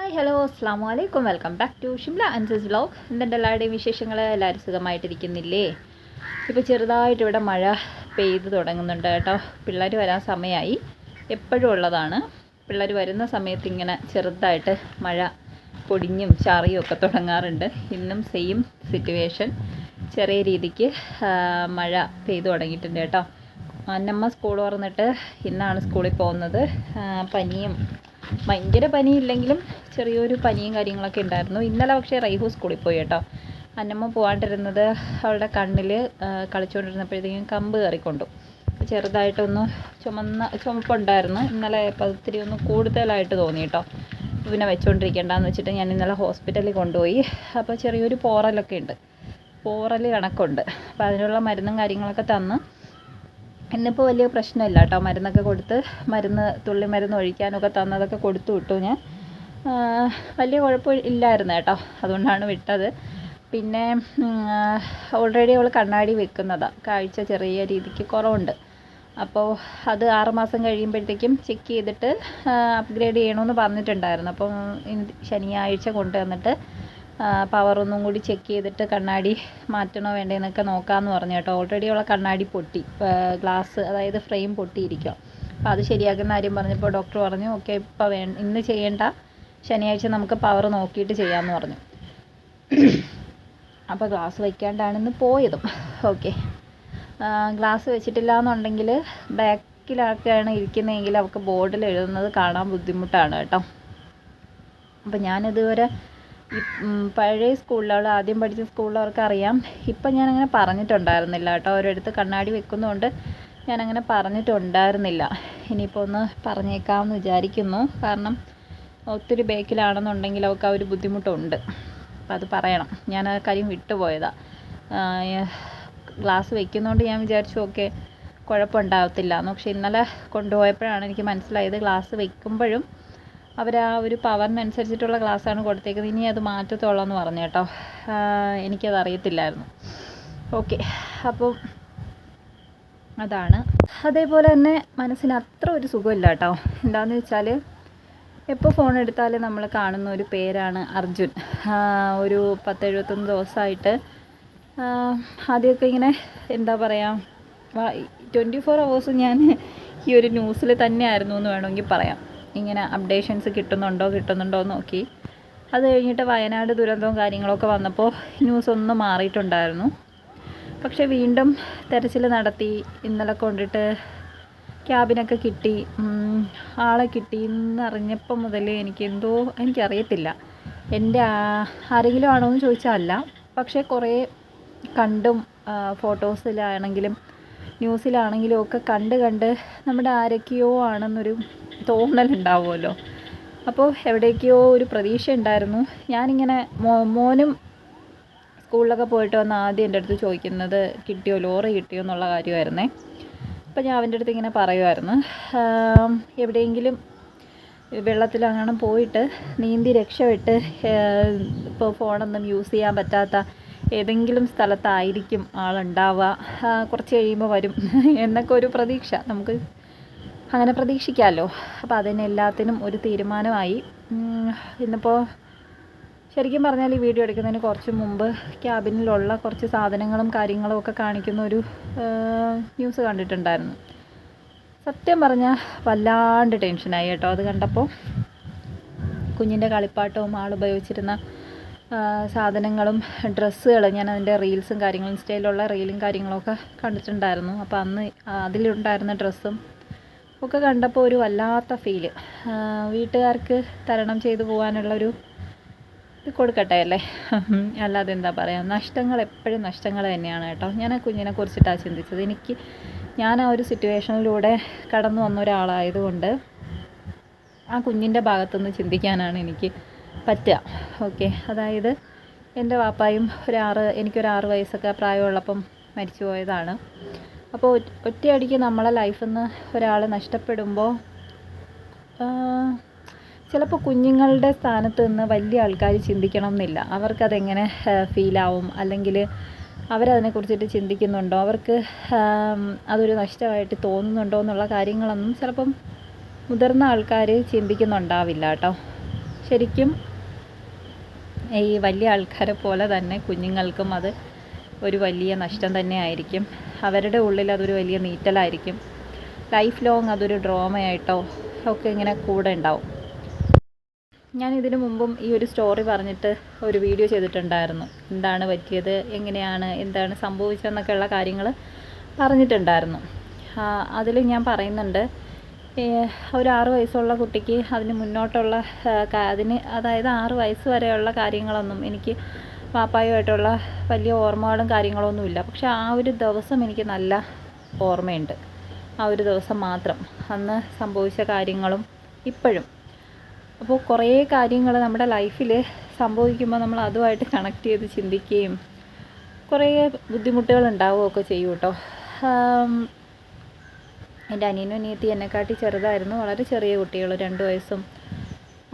Hi hello അസ്സാം വലൈക്കും welcome back to Shimla answers vlog. എന്തുണ്ട് എല്ലാവരുടെയും വിശേഷങ്ങൾ? എല്ലാവരും സുഖമായിട്ടിരിക്കുന്നില്ലേ? ഇപ്പോൾ ചെറുതായിട്ട് ഇവിടെ മഴ പെയ്ത് തുടങ്ങുന്നുണ്ട് കേട്ടോ. പിള്ളേർ വരാൻ സമയമായി. എപ്പോഴും ഉള്ളതാണ്. പിള്ളേർ വരുന്ന സമയത്ത് ഇങ്ങനെ ചെറുതായിട്ട് മഴ പൊടിഞ്ഞും ചാറിയും ഒക്കെ തുടങ്ങാറുണ്ട്. ഇന്നും സെയിം സിറ്റുവേഷൻ. ചെറിയ രീതിക്ക് മഴ പെയ്തു തുടങ്ങിയിട്ടുണ്ട് കേട്ടോ. അന്നമ്മ സ്കൂൾ തുറന്നിട്ട് ഇന്നാണ് സ്കൂളിൽ പോകുന്നത്. പനിയും ഭയങ്കര പനിയില്ലെങ്കിലും ചെറിയൊരു പനിയും കാര്യങ്ങളൊക്കെ ഉണ്ടായിരുന്നു. ഇന്നലെ പക്ഷേ റൈഹു സ്കൂളിൽ പോയി കേട്ടോ. അന്നമ്മ പോകാണ്ടിരുന്നത് അവളുടെ കണ്ണിൽ കളിച്ചുകൊണ്ടിരുന്നപ്പോഴത്തേക്കും കമ്പ് കയറിക്കൊണ്ടു. ചെറുതായിട്ടൊന്ന് ചുമപ്പുണ്ടായിരുന്നു. ഇന്നലെ ഒത്തിരി ഒന്ന് കൂടുതലായിട്ട് തോന്നി കേട്ടോ. പിന്നെ വെച്ചുകൊണ്ടിരിക്കേണ്ടെന്ന് വെച്ചിട്ട് ഞാൻ ഇന്നലെ ഹോസ്പിറ്റലിൽ കൊണ്ടുപോയി. അപ്പോൾ ചെറിയൊരു പോറലൊക്കെ ഉണ്ട്, പോറൽ കണക്കുണ്ട്. അപ്പോൾ അതിനുള്ള മരുന്നും കാര്യങ്ങളൊക്കെ തന്ന് ഇന്നിപ്പോൾ വലിയ പ്രശ്നമില്ല കേട്ടോ. മരുന്നൊക്കെ കൊടുത്ത് തുള്ളി മരുന്ന് ഒഴിക്കാനൊക്കെ തന്നതൊക്കെ കൊടുത്തു വിട്ടു ഞാൻ. വലിയ കുഴപ്പമില്ലായിരുന്നു കേട്ടോ. അതുകൊണ്ടാണ് വിട്ടത്. പിന്നെ ഓൾറെഡി അവൾ കണ്ണാടി വെക്കുന്നതാണ്. കാഴ്ച ചെറിയ രീതിക്ക് കുറവുണ്ട്. അപ്പോൾ അത് 6 മാസം കഴിയുമ്പോഴത്തേക്കും ചെക്ക് ചെയ്തിട്ട് അപ്ഗ്രേഡ് ചെയ്യണമെന്ന് പറഞ്ഞിട്ടുണ്ടായിരുന്നു. അപ്പോൾ ശനിയാഴ്ച കൊണ്ടുവന്നിട്ട് പവറൊന്നും കൂടി ചെക്ക് ചെയ്തിട്ട് കണ്ണാടി മാറ്റണോ വേണ്ടതെന്നൊക്കെ നോക്കാമെന്ന് പറഞ്ഞു കേട്ടോ. ഓൾറെഡി ഉള്ള കണ്ണാടി പൊട്ടി, ഗ്ലാസ് അതായത് ഫ്രെയിം പൊട്ടിയിരിക്കുക. അപ്പോൾ അത് ശരിയാക്കുന്ന കാര്യം പറഞ്ഞപ്പോൾ ഡോക്ടർ പറഞ്ഞു ഓക്കെ ഇപ്പോൾ ഇന്ന് ചെയ്യേണ്ട, ശനിയാഴ്ച നമുക്ക് പവർ നോക്കിയിട്ട് ചെയ്യാമെന്ന് പറഞ്ഞു. അപ്പോൾ ഗ്ലാസ് വയ്ക്കാണ്ടാണ് ഇന്ന് പോയതും. ഓക്കെ, ഗ്ലാസ് വെച്ചിട്ടില്ല എന്നുണ്ടെങ്കിൽ ബാക്കിലൊക്കെയാണ് ഇരിക്കുന്നതെങ്കിൽ അവൾക്ക് ബോർഡിൽ എഴുതുന്നത് കാണാൻ ബുദ്ധിമുട്ടാണ് കേട്ടോ. അപ്പോൾ ഞാനിതുവരെ പഴയ സ്കൂളിൽ ആദ്യം പഠിച്ച സ്കൂളിൽ അവർക്കറിയാം. ഇപ്പം ഞാനങ്ങനെ പറഞ്ഞിട്ടുണ്ടായിരുന്നില്ല കേട്ടോ. അവരടുത്ത് കണ്ണാടി വെക്കുന്നതുകൊണ്ട് ഞാനങ്ങനെ പറഞ്ഞിട്ടുണ്ടായിരുന്നില്ല. ഇനിയിപ്പോൾ ഒന്ന് പറഞ്ഞേക്കാമെന്ന് വിചാരിക്കുന്നു. കാരണം ഒത്തിരി ബേക്കിലാണെന്നുണ്ടെങ്കിൽ അവർക്ക് ആ ഒരു ബുദ്ധിമുട്ടുണ്ട്. അപ്പോൾ അത് പറയണം. ഞാൻ ആ കാര്യം വിട്ടുപോയതാണ്. ഗ്ലാസ് വെക്കുന്നതുകൊണ്ട് ഞാൻ വിചാരിച്ചു ഓക്കെ കുഴപ്പമുണ്ടാകത്തില്ല എന്ന്. പക്ഷേ ഇന്നലെ കൊണ്ടുപോയപ്പോഴാണ് എനിക്ക് മനസ്സിലായത് ഗ്ലാസ് വെക്കുമ്പോഴും അവർ ആ ഒരു പവറിനനുസരിച്ചിട്ടുള്ള ഗ്ലാസ്സാണ് കൊടുത്തേക്കുന്നത്. ഇനി അത് മാറ്റത്തുള്ളൂ എന്ന് പറഞ്ഞു കേട്ടോ. എനിക്കത് അറിയത്തില്ലായിരുന്നു. ഓക്കെ, അപ്പോൾ അതാണ്. അതേപോലെ തന്നെ മനസ്സിന് അത്ര ഒരു സുഖമില്ല കേട്ടോ. എന്താണെന്ന് വെച്ചാൽ എപ്പോൾ ഫോൺ എടുത്താലും നമ്മൾ കാണുന്ന ഒരു പേരാണ് അർജുൻ. ഒരു 10-71 ദിവസമായിട്ട് ആദ്യമൊക്കെ ഇങ്ങനെ എന്താ പറയുക 24 hours ഞാൻ ഈ ഒരു ന്യൂസിൽ തന്നെയായിരുന്നു എന്ന് വേണമെങ്കിൽ പറയാം. ഇങ്ങനെ അപ്ഡേഷൻസ് കിട്ടുന്നുണ്ടോ എന്ന് നോക്കി. അത് കഴിഞ്ഞിട്ട് വയനാട് ദുരന്തവും കാര്യങ്ങളൊക്കെ വന്നപ്പോൾ ന്യൂസ് ഒന്ന് മാറിയിട്ടുണ്ടായിരുന്നു. പക്ഷേ വീണ്ടും തെരച്ചിൽ നടത്തി. ഇന്നലെ കൊണ്ടിട്ട് ക്യാബിനൊക്കെ കിട്ടി, ആളെ കിട്ടി എന്നറിഞ്ഞപ്പോൾ മുതൽ എനിക്കറിയത്തില്ല എൻ്റെ ആരെങ്കിലും ആണോ എന്ന് ചോദിച്ചാൽ അല്ല. പക്ഷേ കുറേ കണ്ടും ഫോട്ടോസിലാണെങ്കിലും ന്യൂസിലാണെങ്കിലും ഒക്കെ കണ്ട് നമ്മുടെ ആരൊക്കെയോ ആണെന്നൊരു തോന്നലുണ്ടാവുമല്ലോ. അപ്പോൾ എവിടേക്കോ ഒരു പ്രതീക്ഷ ഉണ്ടായിരുന്നു. ഞാനിങ്ങനെ മോനും സ്കൂളിലൊക്കെ പോയിട്ട് വന്ന് ആദ്യം എൻ്റെ അടുത്ത് ചോദിക്കുന്നത് കിട്ടിയോ, ലോറി കിട്ടിയോ എന്നുള്ള കാര്യമായിരുന്നേ. അപ്പോൾ ഞാൻ അവൻ്റെ അടുത്ത് ഇങ്ങനെ പറയുമായിരുന്നു, എവിടെയെങ്കിലും വെള്ളത്തിലങ്ങനെ പോയിട്ട് നീന്തി രക്ഷപ്പെട്ട് ഇപ്പോൾ ഫോണൊന്നും യൂസ് ചെയ്യാൻ പറ്റാത്ത ഏതെങ്കിലും സ്ഥലത്തായിരിക്കും ആളുണ്ടാവുക, കുറച്ച് കഴിയുമ്പോൾ വരും എന്നൊക്കെ ഒരു പ്രതീക്ഷ നമുക്ക് അങ്ങനെ പ്രതീക്ഷിക്കാമല്ലോ. അപ്പോൾ അതിനെല്ലാത്തിനും ഒരു തീരുമാനമായി. ഇന്നിപ്പോൾ ശരിക്കും പറഞ്ഞാൽ ഈ വീഡിയോ എടുക്കുന്നതിന് കുറച്ച് മുമ്പ് ക്യാബിനിലുള്ള കുറച്ച് സാധനങ്ങളും കാര്യങ്ങളും ഒക്കെ കാണിക്കുന്ന ഒരു ന്യൂസ് കണ്ടിട്ടുണ്ടായിരുന്നു. സത്യം പറഞ്ഞാൽ വല്ലാണ്ട് ടെൻഷനായി കേട്ടോ അത് കണ്ടപ്പോൾ. കുഞ്ഞിൻ്റെ കളിപ്പാട്ടവും ആൾ ഉപയോഗിച്ചിരുന്ന സാധനങ്ങളും ഡ്രസ്സുകൾ, ഞാൻ അതിൻ്റെ റീൽസും കാര്യങ്ങളും ഇൻസ്റ്റയിലുള്ള റീലും കാര്യങ്ങളൊക്കെ കണ്ടിട്ടുണ്ടായിരുന്നു. അപ്പോൾ അന്ന് അതിലുണ്ടായിരുന്ന ഡ്രസ്സും ഒക്കെ കണ്ടപ്പോൾ ഒരു വല്ലാത്ത ഫീല്. വീട്ടുകാർക്ക് തരണം ചെയ്തു പോകാനുള്ളൊരു ഇത് കൊടുക്കട്ടെ അല്ലേ, അല്ലാതെ എന്താ പറയുക. നഷ്ടങ്ങൾ എപ്പോഴും നഷ്ടങ്ങൾ തന്നെയാണ് കേട്ടോ. ഞാൻ ആ കുഞ്ഞിനെ കുറിച്ചിട്ടാണ് ചിന്തിച്ചത്. ഞാൻ ആ ഒരു സിറ്റുവേഷനിലൂടെ കടന്നു വന്ന ഒരാളായതുകൊണ്ട് ആ കുഞ്ഞിൻ്റെ ഭാഗത്തുനിന്ന് ചിന്തിക്കാനാണ് എനിക്ക് പറ്റുക. ഓക്കെ, അതായത് എൻ്റെ വാപ്പായും എനിക്കൊരു 6 വയസ്സൊക്കെ പ്രായമുള്ളപ്പം മരിച്ചു പോയതാണ്. അപ്പോൾ ഒറ്റയടിക്ക് നമ്മളെ ലൈഫിൽ നിന്ന് ഒരാൾ നഷ്ടപ്പെടുമ്പോൾ ചിലപ്പോൾ കുഞ്ഞുങ്ങളുടെ സ്ഥാനത്ത് നിന്ന് വലിയ ആൾക്കാർ ചിന്തിക്കണം എന്നില്ല. അവർക്കതെങ്ങനെ ഫീലാവും, അല്ലെങ്കിൽ അവരതിനെക്കുറിച്ചിട്ട് ചിന്തിക്കുന്നുണ്ടോ, അവർക്ക് അതൊരു നഷ്ടമായിട്ട് തോന്നുന്നുണ്ടോ എന്നുള്ള കാര്യങ്ങളൊന്നും ചിലപ്പം മുതിർന്ന ആൾക്കാർ ചിന്തിക്കുന്നുണ്ടാവില്ല കേട്ടോ. ശരിക്കും ഈ വലിയ ആൾക്കാരെ പോലെ തന്നെ കുഞ്ഞുങ്ങൾക്കും അത് ഒരു വലിയ നഷ്ടം തന്നെ ആയിരിക്കും. അവരുടെ ഉള്ളിൽ അതൊരു വലിയ നീറ്റലായിരിക്കും. ലൈഫ് ലോങ് അതൊരു ഡ്രോമയായിട്ടോ ഒക്കെ ഇങ്ങനെ കൂടെ ഉണ്ടാവും. ഞാൻ ഇതിനു മുമ്പും ഈ ഒരു സ്റ്റോറി പറഞ്ഞിട്ട് ഒരു വീഡിയോ ചെയ്തിട്ടുണ്ടായിരുന്നു. എന്താണ് പറ്റിയത്, എങ്ങനെയാണ്, എന്താണ് സംഭവിച്ചതെന്നൊക്കെയുള്ള കാര്യങ്ങൾ പറഞ്ഞിട്ടുണ്ടായിരുന്നു. അതിൽ ഞാൻ പറയുന്നുണ്ട്, ഒരു 6 വയസ്സുള്ള കുട്ടിക്ക് അതിന് മുന്നോട്ടുള്ള അതായത് 6 വയസ്സ് വരെയുള്ള കാര്യങ്ങളൊന്നും എനിക്ക് വാപ്പായുമായിട്ടുള്ള വലിയ ഓർമ്മകളും കാര്യങ്ങളൊന്നുമില്ല. പക്ഷെ ആ ഒരു ദിവസം എനിക്ക് നല്ല ഓർമ്മയുണ്ട്. ആ ഒരു ദിവസം മാത്രം, അന്ന് സംഭവിച്ച കാര്യങ്ങളും ഇപ്പോഴും. അപ്പോൾ കുറേ കാര്യങ്ങൾ നമ്മുടെ ലൈഫിൽ സംഭവിക്കുമ്പോൾ നമ്മൾ അതുമായിട്ട് കണക്ട് ചെയ്ത് ചിന്തിക്കുകയും കുറേ ബുദ്ധിമുട്ടുകൾ ഉണ്ടാവുകയൊക്കെ ചെയ്യും കേട്ടോ. എൻ്റെ അനിയനും അനിയത്തി എന്നെക്കാട്ടി ചെറുതായിരുന്നു, വളരെ ചെറിയ കുട്ടികൾ, 2 വയസ്സും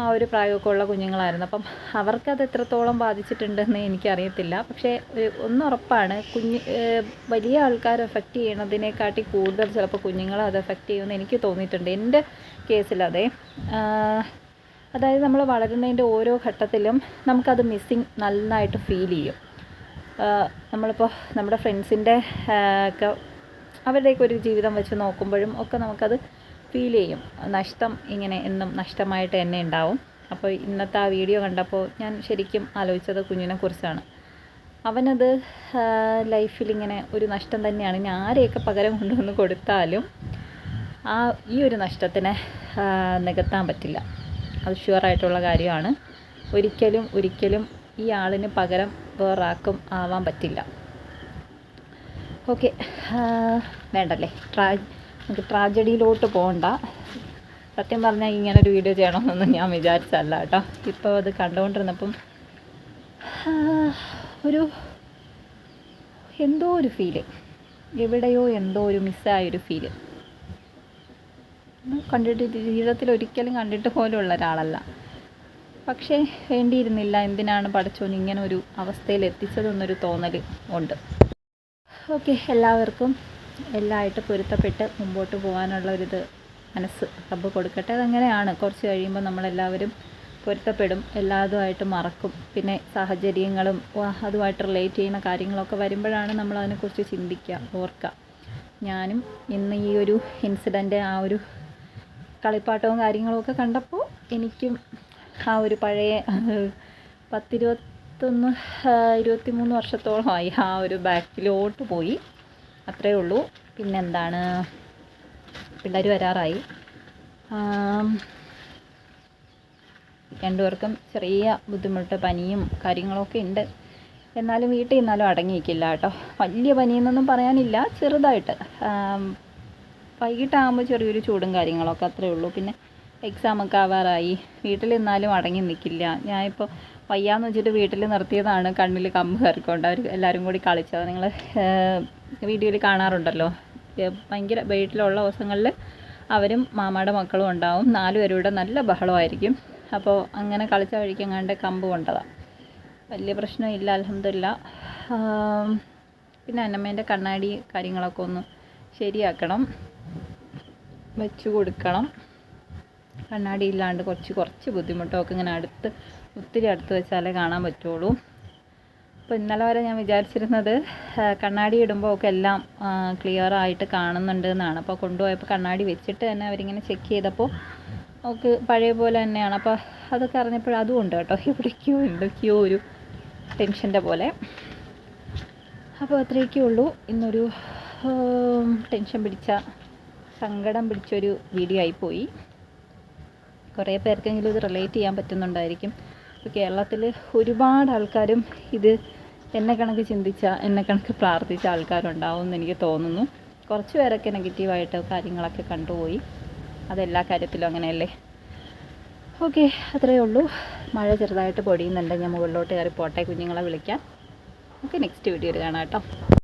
ആ ഒരു പ്രായമൊക്കെ ഉള്ള കുഞ്ഞുങ്ങളായിരുന്നു. അപ്പം അവർക്കത് എത്രത്തോളം ബാധിച്ചിട്ടുണ്ടെന്ന് എനിക്കറിയത്തില്ല. പക്ഷേ ഒന്നുറപ്പാണ്, വലിയ ആൾക്കാർ എഫക്റ്റ് ചെയ്യണതിനെക്കാട്ടി കൂടുതൽ ചിലപ്പോൾ കുഞ്ഞുങ്ങളെ അത് എഫക്റ്റ് ചെയ്യുമെന്ന് എനിക്ക് തോന്നിയിട്ടുണ്ട്. എൻ്റെ കേസിലതെ. അതായത് നമ്മൾ വളരുന്നതിൻ്റെ ഓരോ ഘട്ടത്തിലും നമുക്കത് മിസ്സിങ് നന്നായിട്ട് ഫീൽ ചെയ്യും. നമ്മളിപ്പോൾ നമ്മുടെ ഫ്രണ്ട്സിൻ്റെ ഒക്കെ അവരുടെയൊക്കെ ഒരു ജീവിതം വെച്ച് നോക്കുമ്പോഴും ഒക്കെ നമുക്കത് ഫീൽ ചെയ്യും. നഷ്ടം ഇങ്ങനെ എന്നും നഷ്ടമായിട്ട് തന്നെ ഉണ്ടാവും. അപ്പോൾ ഇന്നത്തെ ആ വീഡിയോ കണ്ടപ്പോൾ ഞാൻ ശരിക്കും ആലോചിച്ചത് കുഞ്ഞിനെക്കുറിച്ചാണ്. അവനത് ലൈഫിലിങ്ങനെ ഒരു നഷ്ടം തന്നെയാണ്. ഇനി ആരെയൊക്കെ പകരം കൊണ്ടുവന്ന് കൊടുത്താലും ഈ ഒരു നഷ്ടത്തിനെ നികത്താൻ പറ്റില്ല. അത് ഷുവറായിട്ടുള്ള കാര്യമാണ്. ഒരിക്കലും ഈ ആളിന് പകരം വേറൊരാൾക്കും ആവാൻ പറ്റില്ല. ഓക്കെ, വേണ്ടല്ലേ, നമുക്ക് ട്രാജഡിയിലോട്ട് പോകണ്ട. സത്യം പറഞ്ഞാൽ ഇങ്ങനൊരു വീഡിയോ ചെയ്യണമെന്നൊന്നും ഞാൻ വിചാരിച്ചല്ല കേട്ടോ. ഇപ്പോൾ അത് കണ്ടുകൊണ്ടിരുന്നപ്പം എന്തോ ഒരു ഫീല്, എവിടെയോ എന്തോ ഒരു മിസ്സായൊരു ഫീല്. കണ്ടിട്ട് ജീവിതത്തിൽ ഒരിക്കലും കണ്ടിട്ട് പോലുള്ള ഒരാളല്ല. പക്ഷേ വേണ്ടിയിരുന്നില്ല, എന്തിനാണ് പടച്ചോൻ ഇങ്ങനെ ഒരു അവസ്ഥയിൽ എത്തിച്ചതെന്നൊരു തോന്നൽ ഉണ്ട്. ഓക്കെ, എല്ലാവർക്കും എല്ലാമായിട്ട് പൊരുത്തപ്പെട്ട് മുമ്പോട്ട് പോകാനുള്ള മനസ്സ് റബ്ബ് കൊടുക്കട്ടെ. അതങ്ങനെയാണ്, കുറച്ച് കഴിയുമ്പോൾ നമ്മളെല്ലാവരും പൊരുത്തപ്പെടും, എല്ലാതുമായിട്ട് മറക്കും. പിന്നെ സാഹചര്യങ്ങളും അതുമായിട്ട് റിലേറ്റ് ചെയ്യുന്ന കാര്യങ്ങളൊക്കെ വരുമ്പോഴാണ് നമ്മൾ അതിനെക്കുറിച്ച് ചിന്തിക്കുക, ഓർക്കുക. ഞാനും ഇന്ന് ഈ ഒരു ഇൻസിഡൻറ്റ്, ആ ഒരു കളിപ്പാട്ടവും കാര്യങ്ങളുമൊക്കെ കണ്ടപ്പോൾ എനിക്കും ആ ഒരു പഴയ 23 വർഷത്തോളമായി ആ ഒരു ബാക്കിലോട്ട് പോയി. അത്രയേ ഉള്ളൂ. പിന്നെന്താണ്, പിള്ളേർ വരാറായി. 2 പേർക്കും ചെറിയ ബുദ്ധിമുട്ട്, പനിയും കാര്യങ്ങളൊക്കെ ഉണ്ട്. എന്നാലും വീട്ടിൽ നിന്നാലും അടങ്ങിയിരിക്കില്ല കേട്ടോ. വലിയ പനിയെന്നൊന്നും പറയാനില്ല, ചെറുതായിട്ട്. വൈകിട്ടാകുമ്പോൾ ചെറിയൊരു ചൂടും കാര്യങ്ങളൊക്കെ, അത്രയേ ഉള്ളൂ. പിന്നെ എക്സാമൊക്കെ ആവാറായി. വീട്ടിൽ നിന്നാലും അടങ്ങി നിൽക്കില്ല. ഞാനിപ്പോൾ വയ്യാന്ന് വെച്ചിട്ട് വീട്ടിൽ നിർത്തിയതാണ്. കണ്ണിൽ കമ്പ് കയറിക്കൊണ്ട് അവർ എല്ലാവരും കൂടി കളിച്ചത് നിങ്ങൾ വീഡിയോയിൽ കാണാറുണ്ടല്ലോ. ഭയങ്കര വീട്ടിലുള്ള ദിവസങ്ങളിൽ അവരും മാമാടെ മക്കളും ഉണ്ടാവും. 4 പേരുടെ നല്ല ബഹളമായിരിക്കും. അപ്പോൾ അങ്ങനെ കളിച്ച വഴിക്കെങ്ങാണ്ട് കമ്പ് കൊണ്ടതാണ്. വലിയ പ്രശ്നമില്ല, അൽഹംദുലില്ലാ. പിന്നെ അന്നമ്മേൻ്റെ കണ്ണാടി കാര്യങ്ങളൊക്കെ ഒന്ന് ശരിയാക്കണം, വെച്ച് കൊടുക്കണം. കണ്ണാടി ഇല്ലാണ്ട് കുറച്ച് ബുദ്ധിമുട്ടൊക്കെ ഇങ്ങനെ ഒത്തിരി അടുത്ത് വെച്ചാലേ കാണാൻ പറ്റുള്ളൂ. അപ്പോൾ ഇന്നലെ വരെ ഞാൻ വിചാരിച്ചിരുന്നത് കണ്ണാടി ഇടുമ്പോൾ ഒക്കെ എല്ലാം ക്ലിയറായിട്ട് കാണുന്നുണ്ട് എന്നാണ്. അപ്പോൾ കൊണ്ടുപോയപ്പോൾ കണ്ണാടി വെച്ചിട്ട് തന്നെ അവരിങ്ങനെ ചെക്ക് ചെയ്തപ്പോൾ ഒക്കെ പഴയ പോലെ തന്നെയാണ്. അപ്പോൾ അതൊക്കെ അറിഞ്ഞപ്പോൾ അതും ഉണ്ട് കേട്ടോ, എന്തൊക്കെയോ ഒരു ടെൻഷൻ്റെ പോലെ. അപ്പോൾ അത്രയൊക്കെ ഉള്ളൂ. ഇന്നൊരു ടെൻഷൻ പിടിച്ച, സങ്കടം പിടിച്ചൊരു വീഡിയോ ആയിപ്പോയി. കുറേ പേർക്കെങ്കിലും ഇത് റിലേറ്റ് ചെയ്യാൻ പറ്റുന്നുണ്ടായിരിക്കും. ഇപ്പോൾ കേരളത്തിൽ ഒരുപാട് ആൾക്കാരും ഇത് എന്നെ കണക്ക് ചിന്തിച്ച, എന്നെ കണക്ക് പ്രാർത്ഥിച്ച ആൾക്കാരുണ്ടാവും എന്ന് എനിക്ക് തോന്നുന്നു. കുറച്ച് പേരൊക്കെ നെഗറ്റീവായിട്ട് കാര്യങ്ങളൊക്കെ കണ്ടുപോയി. അതെല്ലാ കാര്യത്തിലും അങ്ങനെയല്ലേ. ഓക്കെ, അത്രയേ ഉള്ളൂ. മഴ ചെറുതായിട്ട് പൊടിയുന്നുണ്ട്. ഞാൻ മുകളിലോട്ട് കയറി പോട്ടെ കുഞ്ഞുങ്ങളെ വിളിക്കാം. ഓക്കെ, നെക്സ്റ്റ് വീഡിയോയിൽ കാണാം കേട്ടോ.